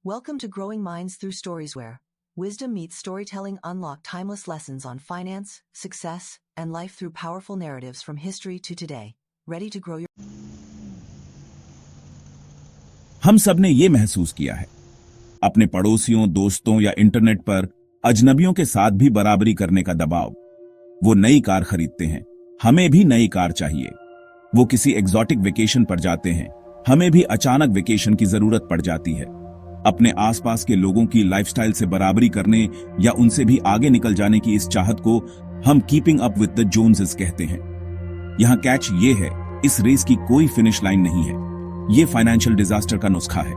Welcome to Growing Minds Through Stories, where wisdom meets storytelling. Unlock timeless lessons on finance, success, and life through powerful narratives from history to today. Ready to grow your... हम सब ने ये महसूस किया है, अपने पड़ोसियों, दोस्तों या इंटरनेट पर अजनबियों के साथ भी बराबरी करने का दबाव। वो नई कार खरीदते हैं, हमें भी नई कार चाहिए। वो किसी एग्जॉटिक वेकेशन पर जाते हैं, हमें भी अचानक वेकेशन की जरूरत पड़ जाती है। अपने आसपास के लोगों की लाइफस्टाइल से बराबरी करने या उनसे भी आगे निकल जाने की इस चाहत को हम कीपिंग अप विद द जोन्सेस कहते हैं। यहां कैच ये है, इस रेस की कोई फिनिश लाइन नहीं है। ये फाइनेंशियल डिजास्टर का नुस्खा है।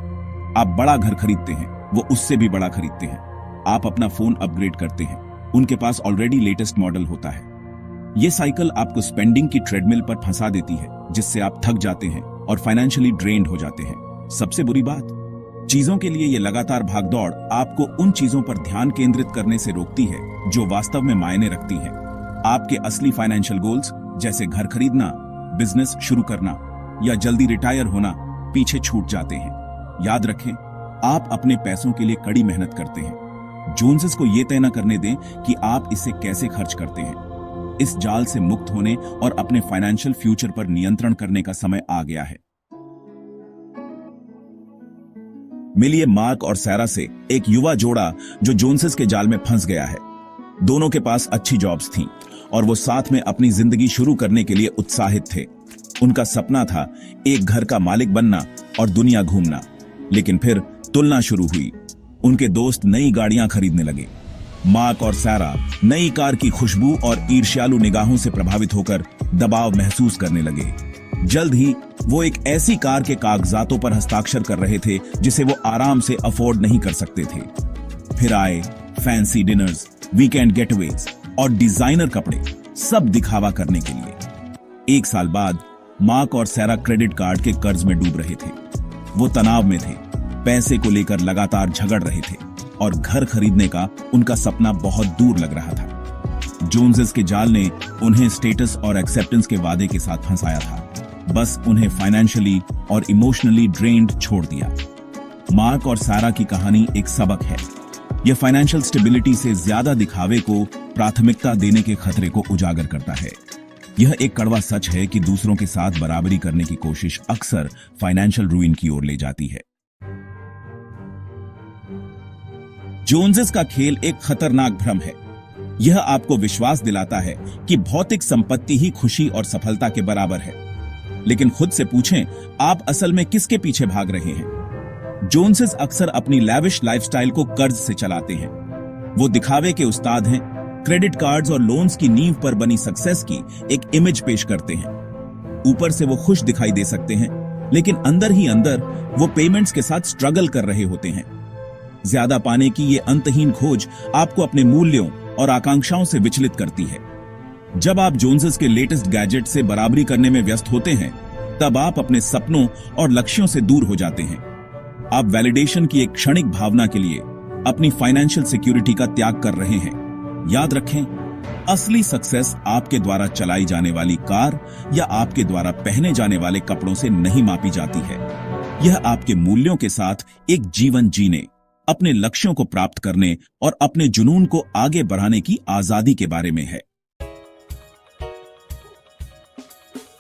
आप बड़ा घर खरीदते हैं, वो उससे भी बड़ा खरीदते हैं। आप अपना फोन अपग्रेड करते हैं, उनके पास ऑलरेडी लेटेस्ट मॉडल होता है। ये साइकिल आपको स्पेंडिंग की ट्रेडमिल पर फंसा देती है, जिससे आप थक जाते हैं और फाइनेंशियली ड्रेन्ड हो जाते हैं। सबसे बुरी बात, चीजों के लिए ये लगातार भागदौड़ आपको उन चीजों पर ध्यान केंद्रित करने से रोकती है जो वास्तव में मायने रखती हैं। आपके असली फाइनेंशियल गोल्स, जैसे घर खरीदना, बिजनेस शुरू करना या जल्दी रिटायर होना, पीछे छूट जाते हैं। याद रखें, आप अपने पैसों के लिए कड़ी मेहनत करते हैं। जोन्सेस को यह तय न करने दें कि आप इसे कैसे खर्च करते हैं। इस जाल से मुक्त होने और अपने फाइनेंशियल फ्यूचर पर नियंत्रण करने का समय आ गया है। मिलिए मार्क और सैरा से, एक युवा जोड़ा जो जोन्सेस के जाल में फंस गया है। दोनों के पास अच्छी जॉब्स थीं और वो साथ में अपनी जिंदगी शुरू करने के लिए उत्साहित थे। उनका सपना था एक घर का मालिक बनना और दुनिया घूमना। लेकिन फिर तुलना शुरू हुई। उनके दोस्त नई गाड़ियां खरीदने लगे। मार्क और सैरा नई कार की खुशबू और ईर्ष्यालु निगाहों से प्रभावित होकर दबाव महसूस करने लगे। जल्द ही वो एक ऐसी कार के कागजातों पर हस्ताक्षर कर रहे थे जिसे वो आराम से अफोर्ड नहीं कर सकते थे। फिर आए फैंसी डिनर्स, वीकेंड गेटवेज और डिजाइनर कपड़े, सब दिखावा करने के लिए। 1 साल बाद मार्क और सैरा क्रेडिट कार्ड के कर्ज में डूब रहे थे। वो तनाव में थे, पैसे को लेकर लगातार झगड़ रहे थे और घर खरीदने का उनका सपना बहुत दूर लग रहा था। जोन्सेस के जाल ने उन्हें स्टेटस और एक्सेप्टेंस के वादे के साथ फंसाया था, बस उन्हें फाइनेंशियली और इमोशनली ड्रेन्ड छोड़ दिया। मार्क और सैरा की कहानी एक सबक है। यह फाइनेंशियल स्टेबिलिटी से ज्यादा दिखावे को प्राथमिकता देने के खतरे को उजागर करता है। यह एक कड़वा सच है कि दूसरों के साथ बराबरी करने की कोशिश अक्सर फाइनेंशियल रूइन की ओर ले जाती है। जोन्सेस का खेल एक खतरनाक भ्रम है। यह आपको विश्वास दिलाता है कि भौतिक संपत्ति ही खुशी और सफलता के बराबर है। लेकिन खुद से पूछें, आप असल में किसके पीछे भाग रहे हैं? जोन्सेस अक्सर अपनी लैविश लाइफस्टाइल को कर्ज से चलाते हैं। वो दिखावे के उस्ताद हैं। क्रेडिट कार्ड्स और लोन्स की नींव पर बनी सक्सेस की एक इमेज पेश करते हैं। ऊपर से वो खुश दिखाई दे सकते हैं, लेकिन अंदर ही अंदर वो पेमेंट्स के साथ स्ट्रगल कर रहे होते हैं। ज्यादा पाने की ये अंतहीन खोज आपको अपने मूल्यों और आकांक्षाओं से विचलित करती है। जब आप जोन्सेस के लेटेस्ट गैजेट से बराबरी करने में व्यस्त होते हैं, तब आप अपने सपनों और लक्ष्यों से दूर हो जाते हैं। आप वैलिडेशन की एक क्षणिक भावना के लिए अपनी फाइनेंशियल सिक्योरिटी का त्याग कर रहे हैं। याद रखें, असली सक्सेस आपके द्वारा चलाई जाने वाली कार या आपके द्वारा पहने जाने वाले कपड़ों से नहीं मापी जाती है। यह आपके मूल्यों के साथ एक जीवन जीने, अपने लक्ष्यों को प्राप्त करने और अपने जुनून को आगे बढ़ाने की आजादी के बारे में है।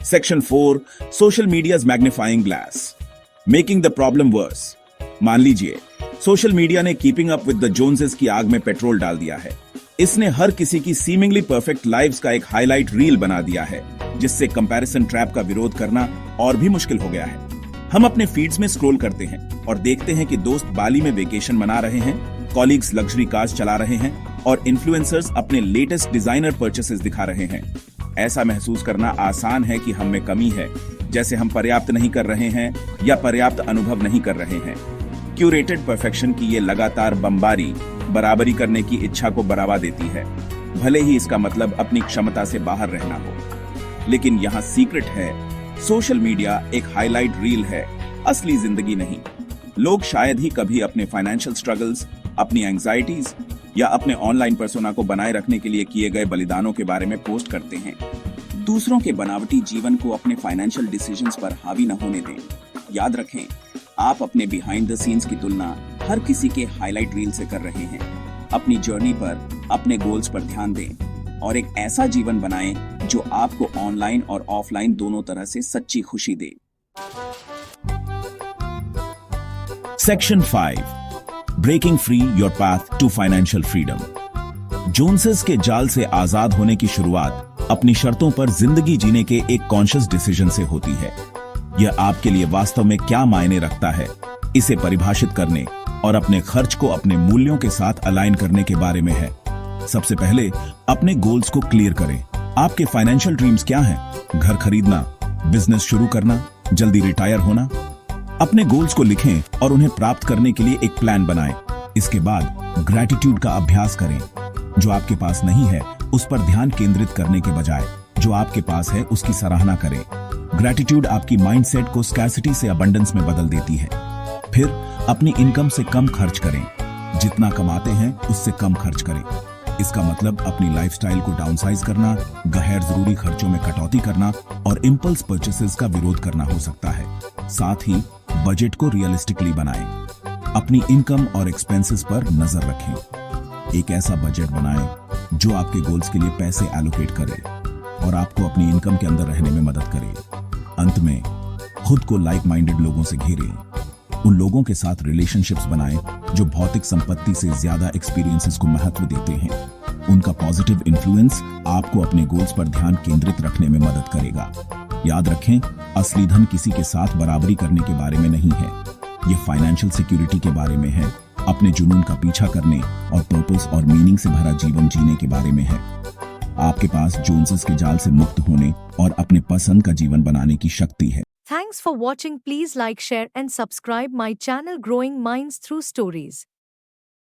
Section 4, social media's magnifying glass, making the problem worse. मान लीजिए, सोशल मीडिया ने keeping up with the Joneses की आग में पेट्रोल डाल दिया है। इसने हर किसी की सीमिंगली परफेक्ट लाइव्स का एक हाईलाइट रील बना दिया है, जिससे कंपैरिजन ट्रैप का विरोध करना और भी मुश्किल हो गया है। हम अपने फीड्स में स्क्रॉल करते हैं और देखते हैं कि दोस्त बाली में वेकेशन मना रहे हैं, कॉलीग्स लग्जरी कार्स चला रहे हैं और इन्फ्लुएंसर्स अपने लेटेस्ट डिजाइनर परचेसेस दिखा रहे हैं। ऐसा महसूस करना आसान है कि हम में कमी है, जैसे हम पर्याप्त नहीं कर रहे हैं या पर्याप्त अनुभव नहीं कर रहे हैं। क्यूरेटेड परफेक्शन की ये लगातार बमबारी बराबरी करने की इच्छा को बढ़ावा देती है, भले ही इसका मतलब अपनी क्षमता से बाहर रहना हो। लेकिन यहाँ सीक्रेट है, सोशल मीडिया एक हाईलाइट रील है, असली जिंदगी नहीं। लोग शायद ही कभी अपने फाइनेंशियल स्ट्रगल्स, अपनी एंजाइटीज या अपने ऑनलाइन पर्सोना को बनाए रखने के लिए किए गए बलिदानों के बारे में पोस्ट करते हैं। दूसरों के बनावटी जीवन को अपने फाइनेंशियल डिसीजंस पर हावी न होने दें। याद रखें, आप अपने बिहाइंड द सीन्स की तुलना हर किसी के हाईलाइट रील से कर रहे हैं। अपनी जर्नी पर अपने गोल्स पर ध्यान दें और एक ऐसा जीवन बनाएं जो आपको ऑनलाइन और ऑफलाइन दोनों तरह से सच्ची खुशी दे। Section 5, breaking free your path to financial freedom. Joneses के जाल से आजाद होने की शुरुआत अपनी शर्तों पर जिंदगी जीने के एक कॉन्शियस डिसीजन से होती है। यह आपके लिए वास्तव में क्या मायने रखता है, इसे परिभाषित करने और अपने खर्च को अपने मूल्यों के साथ अलाइन करने के बारे में है। सबसे पहले अपने गोल्स को क्लियर करें। आपके फाइनेंशियल ड्रीम्स क्या हैं? घर खरीदना, बिजनेस शुरू करना, जल्दी रिटायर होना? अपने गोल्स को लिखें और उन्हें प्राप्त करने के लिए एक प्लान बनाएं। इसके बाद ग्रैटिट्यूड का अभ्यास करें। जो आपके पास नहीं है उस पर ध्यान केंद्रित करने के बजाय जो आपके पास है उसकी सराहना करें। ग्रैटिट्यूड आपकी माइंडसेट को स्कैर्सिटी से अबंडेंस में बदल देती है। फिर अपनी इनकम से कम खर्च करें। जितना कमाते हैं उससे कम खर्च करें। इसका मतलब अपनी लाइफस्टाइल को डाउनसाइज करना, गैर जरूरी खर्चों में कटौती करना और इंपल्स परचेसेस का विरोध करना हो सकता है। साथ ही बजट को रियलिस्टिकली बनाएं। अपनी इनकम और एक्सपेंसेस पर नजर रखें। एक ऐसा बजट बनाएं जो आपके गोल्स के लिए पैसे एलोकेट करे और आपको अपनी इनकम के अंदर रहने में मदद करे। अंत में खुद को लाइक माइंडेड लोगों से घेरें। उन लोगों के साथ रिलेशनशिप्स बनाएं जो भौतिक संपत्ति से ज्यादा एक्सपीरियंसेस को महत्व देते हैं। उनका पॉजिटिव इन्फ्लुएंस आपको अपने गोल्स पर ध्यान केंद्रित रखने में मदद करेगा। याद रखें, असली धन किसी के साथ बराबरी करने के बारे में नहीं है। ये फाइनेंशियल सिक्योरिटी के बारे में है, अपने जुनून का पीछा करने और पर्पस और मीनिंग से भरा जीवन जीने के बारे में है। आपके पास जोन्सेस के जाल से मुक्त होने और अपने पसंद का जीवन बनाने की शक्ति है। Thanks for watching. Please like, share and subscribe my channel Growing Minds Through Stories.